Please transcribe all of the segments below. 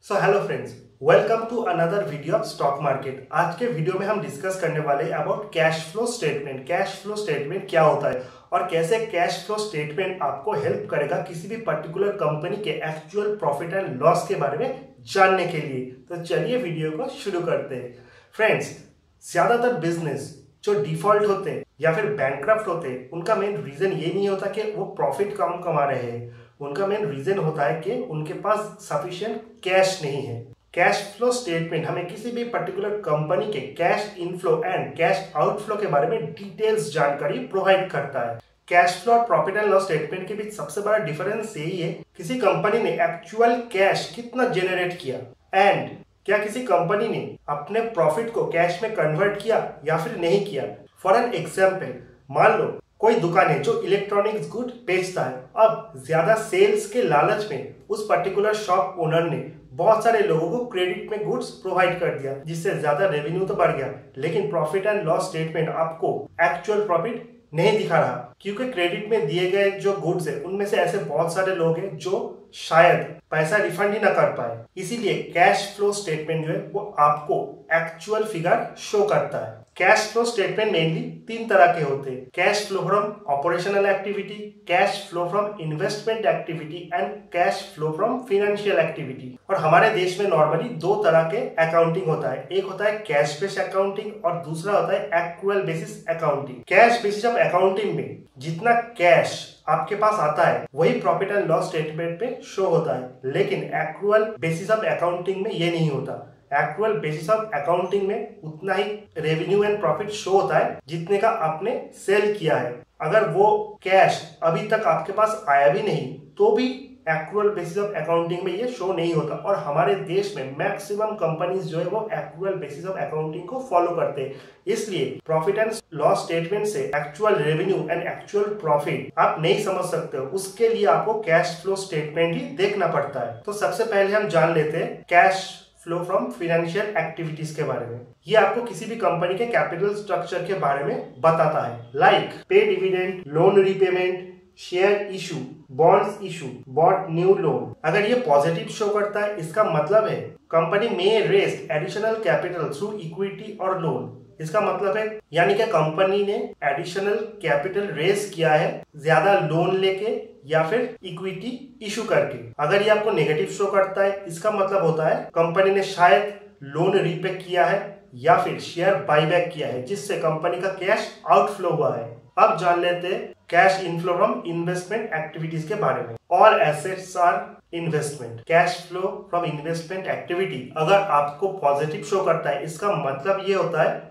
So hello friends, welcome to another video of stock market. आज के video में हम डिस्कस करने वाले हैं about cash flow statement. Cash flow statement क्या होता है और कैसे कैश फ्लो स्टेटमेंट आपको हेल्प करेगा किसी भी पर्टिकुलर कंपनी के एक्चुअल प्रॉफिट एंड लॉस के बारे में जानने के लिए। तो चलिए वीडियो को शुरू करते हैं। फ्रेंड्स, ज्यादातर बिजनेस जो डिफॉल्ट होते हैं या फिर बैंकक्रप्ट होते हैं, उनका मेन रीजन ये नहीं होता कि वो प्रॉफिट कम कमा रहे हैं। उनका मेन रीजन होता है कि उनके पास सफिशिएंट कैश नहीं है। कैश फ्लो स्टेटमेंट हमें किसी भी पर्टिकुलर कंपनी के cash inflow and cash outflow के बारे में डिटेल्स जानकारी प्रोवाइड करता है। कैश फ्लो और प्रॉफिट एंड लॉस स्टेटमेंट के बीच सबसे बड़ा डिफरेंस यही है, किसी कंपनी ने एक्चुअल कैश कितना जनरेट किया एंड क्या किसी कंपनी ने अपने प्रॉफिट को कैश में कन्वर्ट किया या फिर नहीं किया। फॉर एन एग्जाम्पल, मान लो कोई दुकान है जो इलेक्ट्रॉनिक्स गुड बेचता है। अब ज्यादा सेल्स के लालच में उस पर्टिकुलर शॉप ओनर ने बहुत सारे लोगों को क्रेडिट में गुड्स प्रोवाइड कर दिया, जिससे ज्यादा रेवेन्यू तो बढ़ गया, लेकिन प्रॉफिट एंड लॉस स्टेटमेंट आपको एक्चुअल प्रॉफिट नहीं दिखा रहा, क्योंकि क्रेडिट में दिए गए जो गुड्स है उनमें से ऐसे बहुत सारे लोग हैं जो शायद पैसा रिफंड ही ना कर पाए। इसीलिए कैश फ्लो स्टेटमेंट जो है वो आपको एक्चुअल फिगर शो करता है। कैश फ्लो स्टेटमेंट मेनली तीन तरह के होते हैं: cash flow from operational activity, cash flow from investment activity and cash flow from financial activity. और हमारे देश में नॉर्मली दो तरह के अकाउंटिंग होता है, एक होता है कैश बेस्ड अकाउंटिंग और दूसरा होता है actual basis accounting. Cash basis of accounting में जितना कैश आपके पास आता है वही प्रॉफिट एंड लॉस स्टेटमेंट पे शो होता है, लेकिन एक्चुअल बेसिस ऑफ अकाउंटिंग में ये नहीं होता। एक्चुअल बेसिस ऑफ अकाउंटिंग में उतना ही रेवेन्यू एंड प्रॉफिट शो होता है जितने का आपने सेल किया है। अगर वो कैश अभी तक आपके पास आया भी नहीं तो भी एक्चुअल बेसिस ऑफ अकाउंटिंग में ये शो नहीं होता। और हमारे देश में मैक्सिमम कंपनीज जो है वो एक्चुअल बेसिस ऑफ अकाउंटिंग को फॉलो करते हैं। इसलिए प्रॉफिट एंड लॉस स्टेटमेंट से actual revenue and actual profit आप नहीं समझ सकते हो, उसके लिए आपको कैश फ्लो स्टेटमेंट ही देखना पड़ता है। तो सबसे पहले हम जान लेते हैं cash flow from financial activities के बारे में। ये आपको किसी भी कंपनी के कैपिटल स्ट्रक्चर के बारे में बताता है, like pay dividend, loan repayment, share issue, bonds issue, bought new loan. अगर ये पॉजिटिव शो करता है, इसका मतलब है कंपनी में raise additional capital through equity और लोन। इसका मतलब है यानी कि कंपनी ने एडिशनल कैपिटल रेज किया है ज्यादा लोन लेके या फिर इक्विटी इशू करके। अगर ये आपको नेगेटिव शो करता है, इसका मतलब होता है कंपनी ने शायद लोन रीपे किया है या फिर शेयर बाईबैक किया है, जिससे कंपनी का कैश आउटफ्लो हुआ है। अब जान लेते हैं cash inflow from investment activities के बारे में। All assets are investment. Cash flow from investment activity अगर आपको पॉजिटिव शो करता है, इसका मतलब ये होता है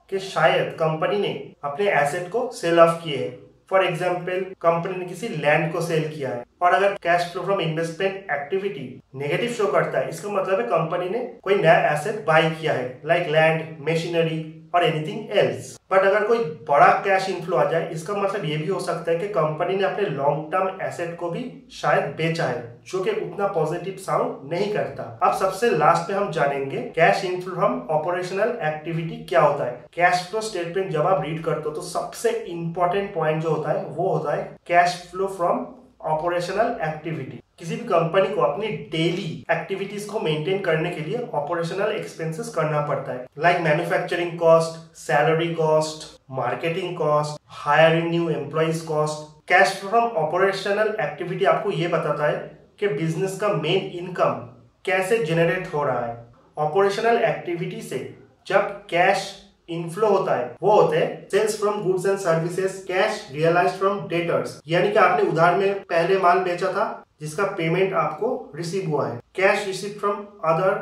कि शायद कंपनी ने अपने एसेट को सेल ऑफ किए है। फॉर एग्जाम्पल, कंपनी ने किसी लैंड को सेल किया है। और अगर cash flow from investment activity negative show करता है, इसका मतलब है कंपनी ने कोई नया एसेट बाय किया है, लाइक लैंड, मशीनरी और एनीथिंग एल्स। बट अगर कोई बड़ा कैश इनफ्लो आ जाए, इसका मतलब ये भी हो सकता है कि कंपनी ने अपने लॉन्ग टर्म एसेट को भी शायद बेचा है, जो कि उतना पॉजिटिव साउंड नहीं करता। अब सबसे लास्ट में हम जानेंगे cash inflow from operational activity क्या होता है। कैश फ्लो स्टेटमेंट जब आप रीड करते हो तो सबसे इंपॉर्टेंट पॉइंट जो होता है वो होता है cash flow from operational activity. किसी भी कंपनी को अपनी डेली एक्टिविटीज को मेंटेन करने के लिए ऑपरेशनल एक्सपेंसेस करना पड़ता है, like manufacturing cost, salary cost, marketing cost, hiring new employees cost. Cash from operational activity आपको ये बताता है कि बिजनेस का मेन इनकम कैसे जनरेट हो रहा है। ऑपरेशनल एक्टिविटी से जब कैश इनफ्लो होता है वो होते हैं sales from goods and services, cash realised from debtors, यानी कि आपने उधार में पहले माल बेचा था जिसका पेमेंट आपको रिसीव हुआ है, cash receive from other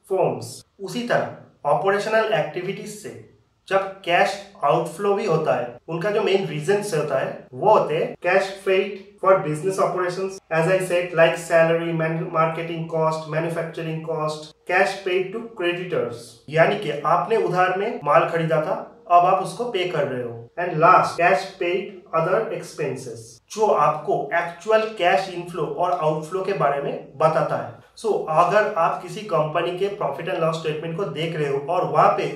forms. उसी तरह ऑपरेशनल एक्टिविटीज से जब कैश आउटफ्लो भी होता है, उनका जो मेन रीजन होता है वो होते हैं cash paid for business operations, as I said, like salary, marketing cost, manufacturing cost, cash paid to creditors, यानी कि आपने उधार में माल खरीदा था, अब आप उसको पे कर रहे हो। And last, cash paid other expenses, जो आपको एक्चुअल कैश इनफ्लो और आउटफ्लो के बारे में बताता है। सो अगर आप किसी कंपनी के प्रॉफिट एंड लॉस स्टेटमेंट को देख रहे हो और वहां पे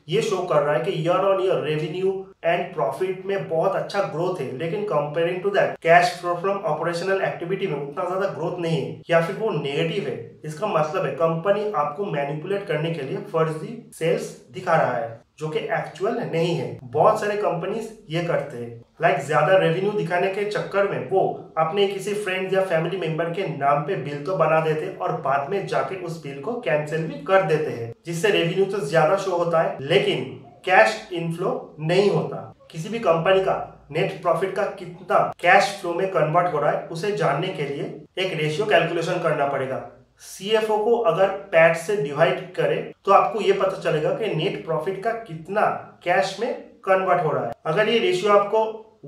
ये शो कर रहा है कि year on year revenue and profit में बहुत अच्छा ग्रोथ है, लेकिन comparing to that cash flow from operational activity में उतना ज्यादा ग्रोथ नहीं है या फिर वो नेगेटिव है, इसका मतलब है कंपनी आपको मैनिपुलेट करने के लिए फर्जी सेल्स दिखा रहा है जो कि एक्चुअल नहीं है। बहुत सारे कंपनीज ये करते हैं, ज्यादा रेवेन्यू दिखाने के चक्कर में वो अपने किसी फ्रेंड या फैमिली मेंबर के नाम पे बिल तो बना देते हैं और बाद में जाके उस बिल को कैंसिल भी कर देते हैं, जिससे रेवेन्यू तो ज्यादा शो होता है लेकिन कैश इनफ्लो नहीं होता। किसी भी कंपनी का नेट प्रॉफिट का कितना कैश फ्लो में कन्वर्ट हो रहा है उसे जानने के लिए एक रेशियो कैलकुलेशन करना पड़ेगा। सीएफओ को अगर पैट से डिवाइड करे तो आपको ये पता चलेगा कि नेट प्रॉफिट का कितना कैश में कन्वर्ट हो रहा है। अगर ये रेशियो आपको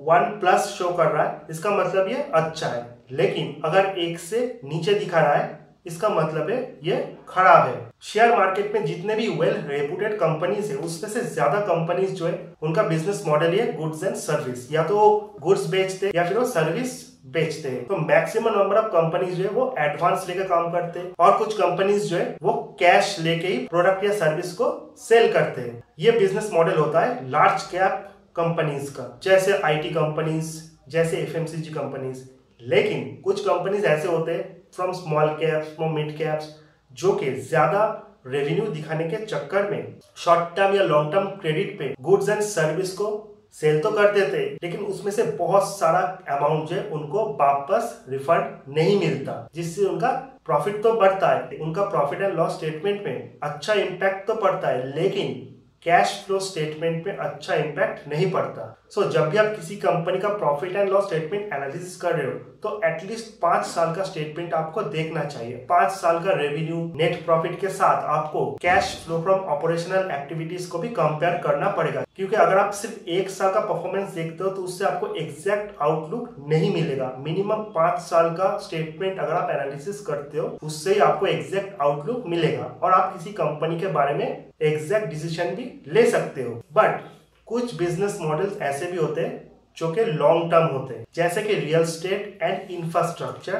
1+ शो कर रहा है इसका मतलब ये अच्छा है, लेकिन अगर 1 से नीचे दिखा रहा है इसका मतलब है ये खराब है। शेयर मार्केट में जितने भी वेल रेपुटेड कंपनीज है उसमें से ज्यादा कंपनीज जो है उनका बिजनेस मॉडल है गुड्स एंड सर्विस, या तो गुड्स बेचते हैं या फिर वो सर्विस बेचते हैं। तो मैक्सिमम नंबर ऑफ कंपनीज जो है वो एडवांस लेकर काम करते हैं और कुछ कंपनीज जो है वो कैश लेके ही प्रोडक्ट या सर्विस को सेल करते हैं। ये बिजनेस मॉडल होता है लार्ज कैप कंपनीज का, जैसे आईटी कंपनीज, जैसे एफएमसीजी कंपनीज। लेकिन कुछ कंपनीज ऐसे होते हैं from small caps, from mid caps, जो कि ज्यादा रेवेन्यू दिखाने के चक्कर में शॉर्ट टर्म या लॉन्ग टर्म क्रेडिट पे गुड्स एंड सर्विस को सेल तो कर देते हैं, लेकिन उसमें से बहुत सारा अमाउंट जो है उनको वापस रिफंड नहीं मिलता, जिससे उनका प्रॉफिट तो बढ़ता है, उनका प्रॉफिट एंड लॉस स्टेटमेंट में अच्छा इंपैक्ट तो पड़ता है, लेकिन कैश फ्लो स्टेटमेंट में अच्छा इंपैक्ट नहीं पड़ता। सो जब भी आप किसी कंपनी का profit and loss statement analysis कर रहे हो तो एटलीस्ट 5 साल का स्टेटमेंट आपको देखना चाहिए। 5 साल का रेवेन्यू, नेट प्रॉफिट के साथ आपको cash flow from operational activities को भी कंपेयर करना पड़ेगा, क्योंकि अगर आप सिर्फ 1 साल का परफॉर्मेंस देखते हो तो उससे आपको एग्जैक्ट आउटलुक नहीं मिलेगा। मिनिमम 5 साल का स्टेटमेंट अगर आप एनालिसिस करते हो उससे ही आपको एग्जैक्ट आउटलुक मिलेगा और आप किसी कंपनी के बारे में एग्जैक्ट डिसीजन भी ले सकते हो। बट कुछ बिजनेस मॉडल्स ऐसे भी होते हैं जो कि लॉन्ग टर्म होते हैं, जैसे कि real estate and infrastructure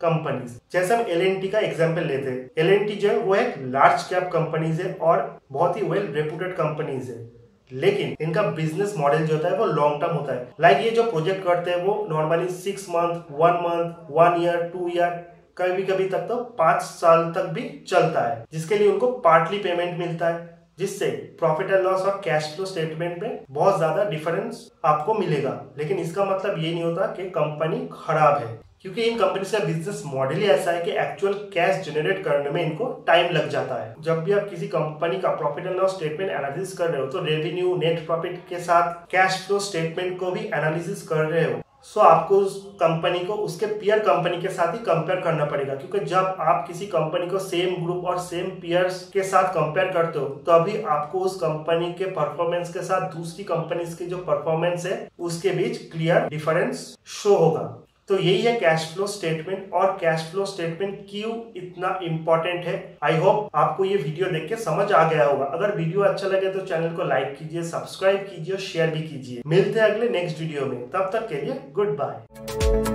companies. जैसे हम एल&टी का एग्जांपल लेते हैं, एल&टी जो है वो एक लार्ज कैप कंपनीज है और बहुत ही वेल रेपुटेड कंपनीज है, लेकिन इनका बिजनेस मॉडल जो होता है वो लॉन्ग टर्म होता है। ये जो प्रोजेक्ट करते हैं वो normally 6 month, 1 month, 1 year, 2 year, कभी कभी तक तो 5 साल तक भी चलता है, जिसके लिए उनको पार्टली पेमेंट मिलता है, जिससे प्रॉफिट एंड लॉस और कैश फ्लो स्टेटमेंट में बहुत ज्यादा डिफरेंस आपको मिलेगा। लेकिन इसका मतलब ये नहीं होता कि कंपनी खराब है, क्योंकि इन कंपनी का बिजनेस मॉडल ही ऐसा है कि एक्चुअल कैश जनरेट करने में इनको टाइम लग जाता है। जब भी आप किसी कंपनी का profit and loss statement analysis कर रहे हो तो रेवेन्यू, नेट प्रॉफिट के साथ कैश फ्लो स्टेटमेंट को भी एनालिसिस कर रहे हो। सो आपको उस कंपनी को उसके पीयर कंपनी के साथ ही कंपेयर करना पड़ेगा, क्योंकि जब आप किसी कंपनी को सेम ग्रुप और सेम पीयर्स के साथ कंपेयर करते हो तो अभी आपको उस कंपनी के परफॉर्मेंस के साथ दूसरी कंपनीज की जो परफॉर्मेंस है उसके बीच क्लियर डिफरेंस शो होगा। तो यही है कैश फ्लो स्टेटमेंट, और कैश फ्लो स्टेटमेंट क्यों इतना इंपॉर्टेंट है। आई होप आपको ये वीडियो देख के समझ आ गया होगा। अगर वीडियो अच्छा लगे तो चैनल को लाइक कीजिए, सब्सक्राइब कीजिए, शेयर भी कीजिए। मिलते हैं अगले नेक्स्ट वीडियो में, तब तक के लिए गुड बाय।